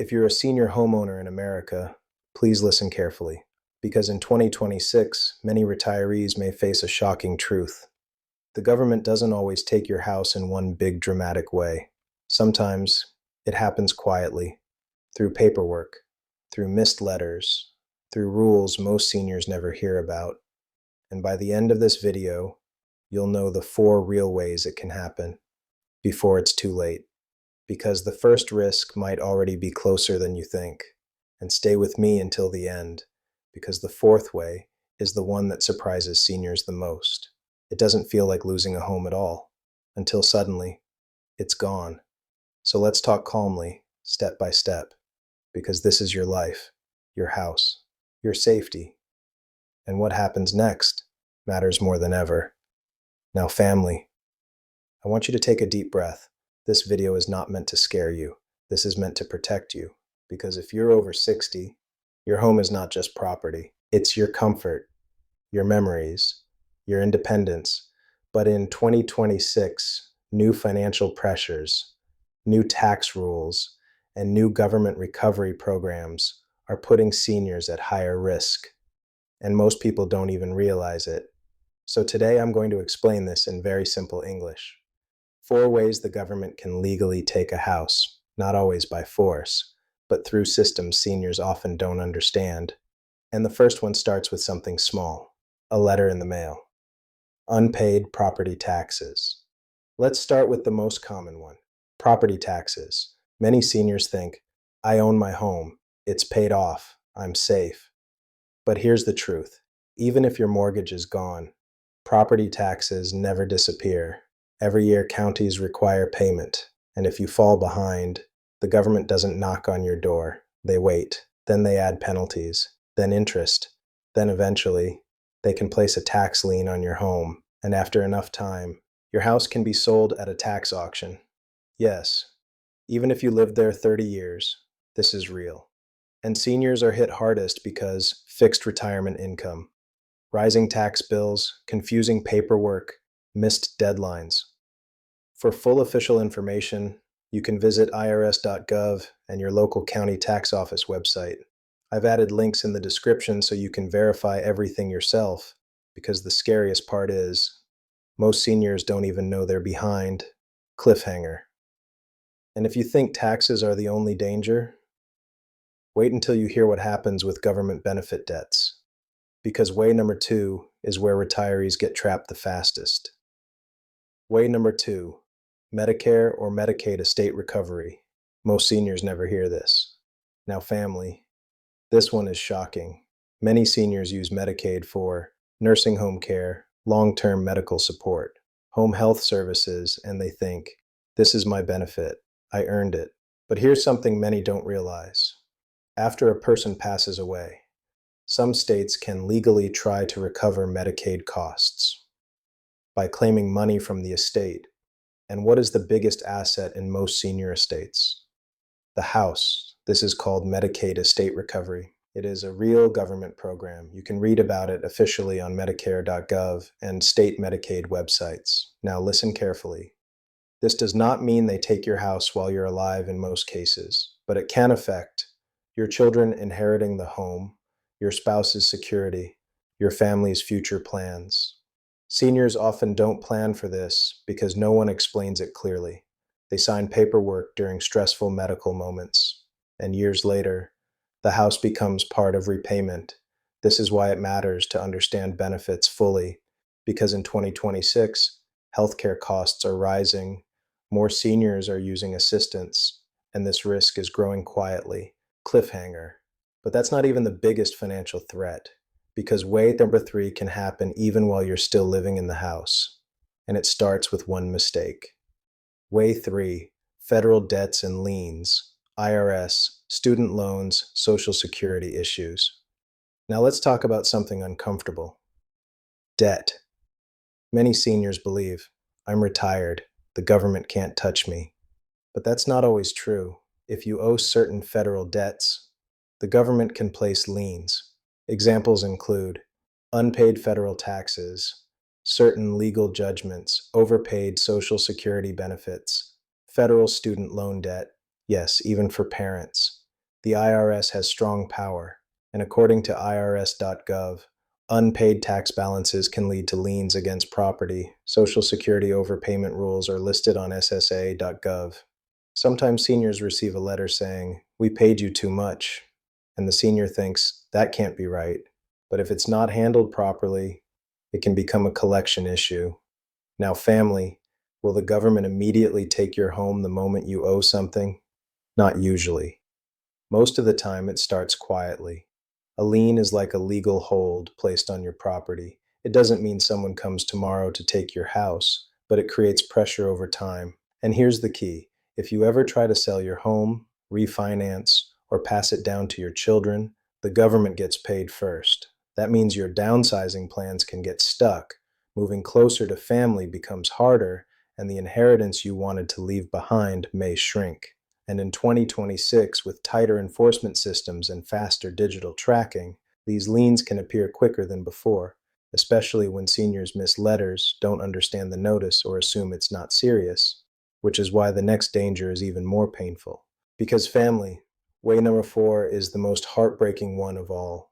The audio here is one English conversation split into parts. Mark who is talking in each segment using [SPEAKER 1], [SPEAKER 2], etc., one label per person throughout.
[SPEAKER 1] If you're a senior homeowner in America, please listen carefully, because in 2026, many retirees may face a shocking truth. The government doesn't always take your house in one big dramatic way. Sometimes it happens quietly, through paperwork, through missed letters, through rules most seniors never hear about. And by the end of this video, you'll know the 4 real ways it can happen before it's too late. Because the first risk might already be closer than you think. And stay with me until the end, because the 4th way is the one that surprises seniors the most. It doesn't feel like losing a home at all, until suddenly, it's gone. So let's talk calmly, step by step, because this is your life, your house, your safety. And what happens next matters more than ever. Now, family, I want you to take a deep breath. This video is not meant to scare you. This is meant to protect you. Because if you're over 60, your home is not just property. It's your comfort, your memories, your independence. But in 2026, new financial pressures, new tax rules, and new government recovery programs are putting seniors at higher risk. And most people don't even realize it. So today I'm going to explain this in very simple English. 4 ways the government can legally take a house, not always by force, but through systems seniors often don't understand. And the first one starts with something small, a letter in the mail. Unpaid property taxes. Let's start with the most common one, property taxes. Many seniors think, I own my home, it's paid off, I'm safe. But here's the truth. Even if your mortgage is gone, property taxes never disappear. Every year, counties require payment, and if you fall behind, the government doesn't knock on your door. They wait. Then they add penalties, then interest. Then eventually, they can place a tax lien on your home, and after enough time, your house can be sold at a tax auction. Yes, even if you lived there 30 years, this is real. And seniors are hit hardest because fixed retirement income, rising tax bills, confusing paperwork, missed deadlines. For full official information, you can visit irs.gov and your local county tax office website. I've added links in the description so you can verify everything yourself, because the scariest part is, most seniors don't even know they're behind. Cliffhanger. And if you think taxes are the only danger, wait until you hear what happens with government benefit debts. Because way number 2 is where retirees get trapped the fastest. Way number 2, Medicare or Medicaid estate recovery. Most seniors never hear this. Now, family, this one is shocking. Many seniors use Medicaid for nursing home care, long-term medical support, home health services, and they think, this is my benefit, I earned it. But here's something many don't realize. After a person passes away, some states can legally try to recover Medicaid costs by claiming money from the estate. And what is the biggest asset in most senior estates? The house. This is called Medicaid estate recovery. It is a real government program. You can read about it officially on medicare.gov and state Medicaid websites. Now listen carefully. This does not mean they take your house while you're alive in most cases, but it can affect your children inheriting the home, your spouse's security, your family's future plans. Seniors often don't plan for this because no one explains it clearly. They sign paperwork during stressful medical moments, and years later, the house becomes part of repayment. This is why it matters to understand benefits fully, because in 2026, healthcare costs are rising, more seniors are using assistance, and this risk is growing quietly. Cliffhanger. But that's not even the biggest financial threat. Because way number 3 can happen even while you're still living in the house. And it starts with one mistake. Way 3, federal debts and liens, IRS, student loans, Social Security issues. Now let's talk about something uncomfortable. Debt. Many seniors believe, I'm retired, the government can't touch me. But that's not always true. If you owe certain federal debts, the government can place liens. Examples include unpaid federal taxes, certain legal judgments, overpaid Social Security benefits, federal student loan debt, yes, even for parents, The IRS has strong power, and according to irs.gov, unpaid tax balances can lead to liens against property. Social Security overpayment rules are listed on ssa.gov. Sometimes seniors receive a letter saying, "We paid you too much," and the senior thinks, "That can't be right." But if it's not handled properly, it can become a collection issue. Now, family, will the government immediately take your home the moment you owe something? Not usually. Most of the time, it starts quietly. A lien is like a legal hold placed on your property. It doesn't mean someone comes tomorrow to take your house, but it creates pressure over time. And here's the key: if you ever try to sell your home, refinance, or pass it down to your children, the government gets paid first. That means your downsizing plans can get stuck, moving closer to family becomes harder, and the inheritance you wanted to leave behind may shrink. And in 2026, with tighter enforcement systems and faster digital tracking, these liens can appear quicker than before, especially when seniors miss letters, don't understand the notice, or assume it's not serious, which is why the next danger is even more painful. Because family, way number 4 is the most heartbreaking one of all.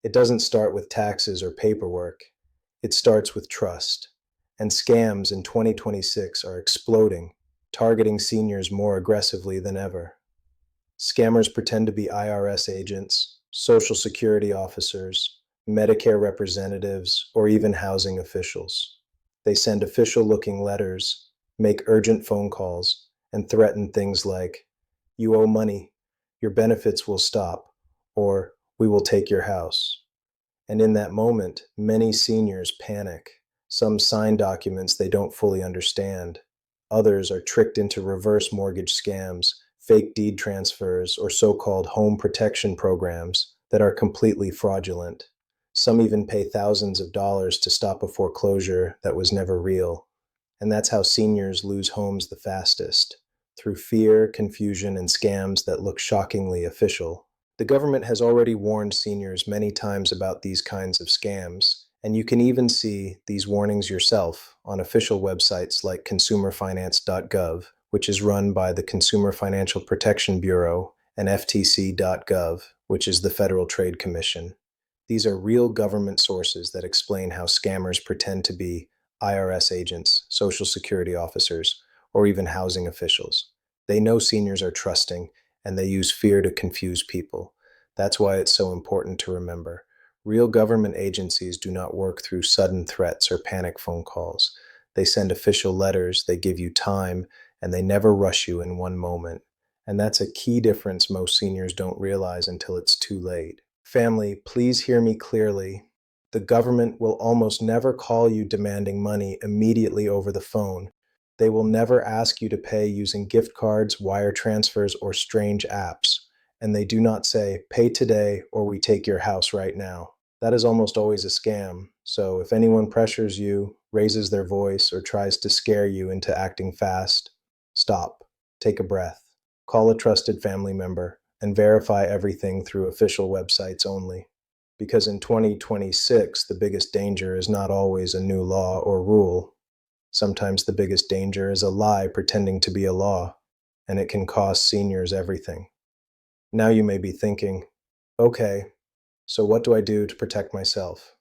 [SPEAKER 1] It doesn't start with taxes or paperwork. It starts with trust. And scams in 2026 are exploding, targeting seniors more aggressively than ever. Scammers pretend to be IRS agents, Social Security officers, Medicare representatives, or even housing officials. They send official-looking letters, make urgent phone calls, and threaten things like, "You owe money, your benefits will stop," or "We will take your house." And in that moment, many seniors panic. Some sign documents they don't fully understand. Others are tricked into reverse mortgage scams, fake deed transfers, or so-called home protection programs that are completely fraudulent. Some even pay thousands of dollars to stop a foreclosure that was never real. And that's how seniors lose homes the fastest, through fear, confusion, and scams that look shockingly official. The government has already warned seniors many times about these kinds of scams, and you can even see these warnings yourself on official websites like consumerfinance.gov, which is run by the Consumer Financial Protection Bureau, and ftc.gov, which is the Federal Trade Commission. These are real government sources that explain how scammers pretend to be IRS agents, Social Security officers, or even housing officials. They know seniors are trusting, and they use fear to confuse people. That's why it's so important to remember. Real government agencies do not work through sudden threats or panic phone calls. They send official letters, they give you time, and they never rush you in one moment. And that's a key difference most seniors don't realize until it's too late. Family, please hear me clearly. The government will almost never call you demanding money immediately over the phone. They will never ask you to pay using gift cards, wire transfers, or strange apps. And they do not say, "Pay today or we take your house right now." That is almost always a scam. So if anyone pressures you, raises their voice, or tries to scare you into acting fast, stop, take a breath, call a trusted family member, and verify everything through official websites only. Because in 2026, the biggest danger is not always a new law or rule. Sometimes the biggest danger is a lie pretending to be a law, and it can cost seniors everything. Now you may be thinking, okay, so what do I do to protect myself?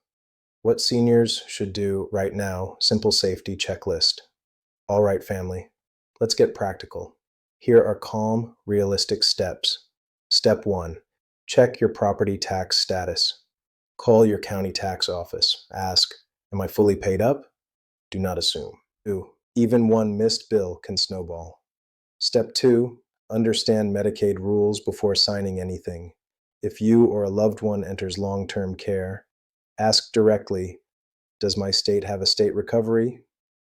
[SPEAKER 1] What seniors should do right now, simple safety checklist. All right, family, let's get practical. Here are calm, realistic steps. Step 1, check your property tax status. Call your county tax office. Ask, "Am I fully paid up?" Do not assume. 2, even one missed bill can snowball. Step 2, understand Medicaid rules before signing anything. If you or a loved one enters long-term care, ask directly, "Does my state have a state recovery?"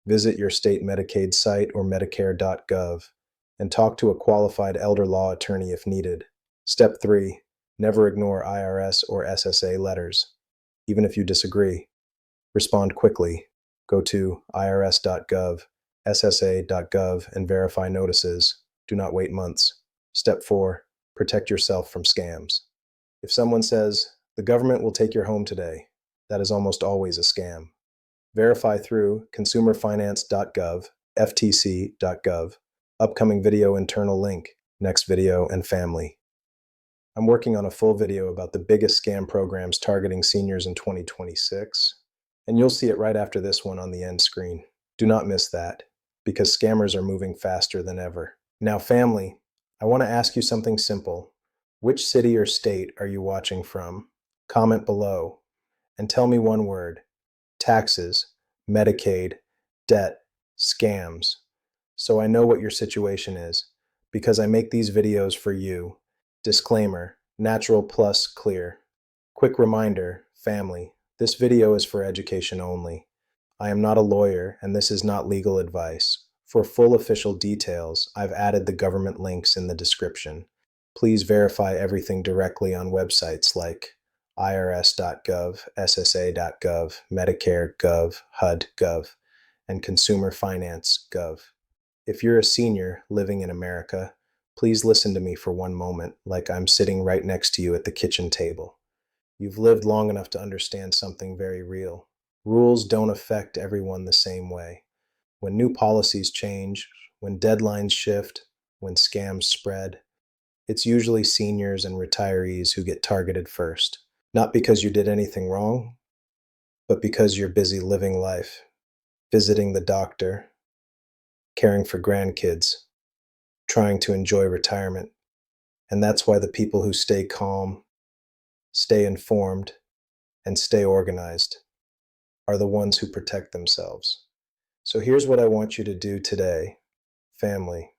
[SPEAKER 1] Visit your state Medicaid site or medicare.gov and talk to a qualified elder law attorney if needed. Step 3, never ignore IRS or SSA letters. Even if you disagree, respond quickly. Go to irs.gov, ssa.gov, and verify notices. Do not wait months. Step 4, protect yourself from scams. If someone says, "The government will take your home today," that is almost always a scam. Verify through consumerfinance.gov, ftc.gov. Upcoming video internal link, next video, and family. I'm working on a full video about the biggest scam programs targeting seniors in 2026, and you'll see it right after this one on the end screen. Do not miss that, because scammers are moving faster than ever. Now, family, I want to ask you something simple. Which city or state are you watching from? Comment below, and tell me one word: taxes, Medicaid, debt, scams, so I know what your situation is, because I make these videos for you. Disclaimer: natural plus clear. Quick reminder, family, this video is for education only. I am not a lawyer, and this is not legal advice. For full official details, I've added the government links in the description. Please verify everything directly on websites like irs.gov, ssa.gov, Medicare.gov, HUD.gov, and consumerfinance.gov. If you're a senior living in America, please listen to me for one moment, like I'm sitting right next to you at the kitchen table. You've lived long enough to understand something very real. Rules don't affect everyone the same way. When new policies change, when deadlines shift, when scams spread, it's usually seniors and retirees who get targeted first. Not because you did anything wrong, but because you're busy living life, visiting the doctor, caring for grandkids, trying to enjoy retirement. And that's why the people who stay calm, stay informed, and stay organized are the ones who protect themselves. So here's what I want you to do today, family.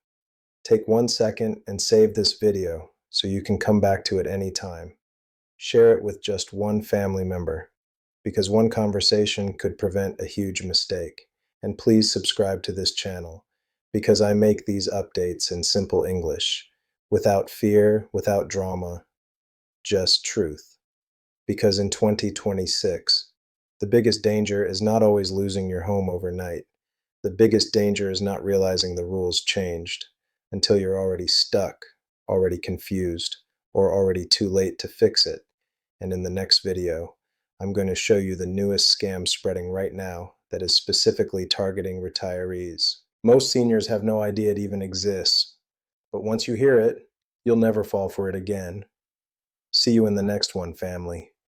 [SPEAKER 1] Take 1 second and save this video so you can come back to it anytime. Share it with just one family member, because one conversation could prevent a huge mistake. And please subscribe to this channel, because I make these updates in simple English, without fear, without drama, just truth. Because in 2026, the biggest danger is not always losing your home overnight. The biggest danger is not realizing the rules changed until you're already stuck, already confused, or already too late to fix it. And in the next video, I'm going to show you the newest scam spreading right now that is specifically targeting retirees. Most seniors have no idea it even exists, but once you hear it, you'll never fall for it again. See you in the next one, family.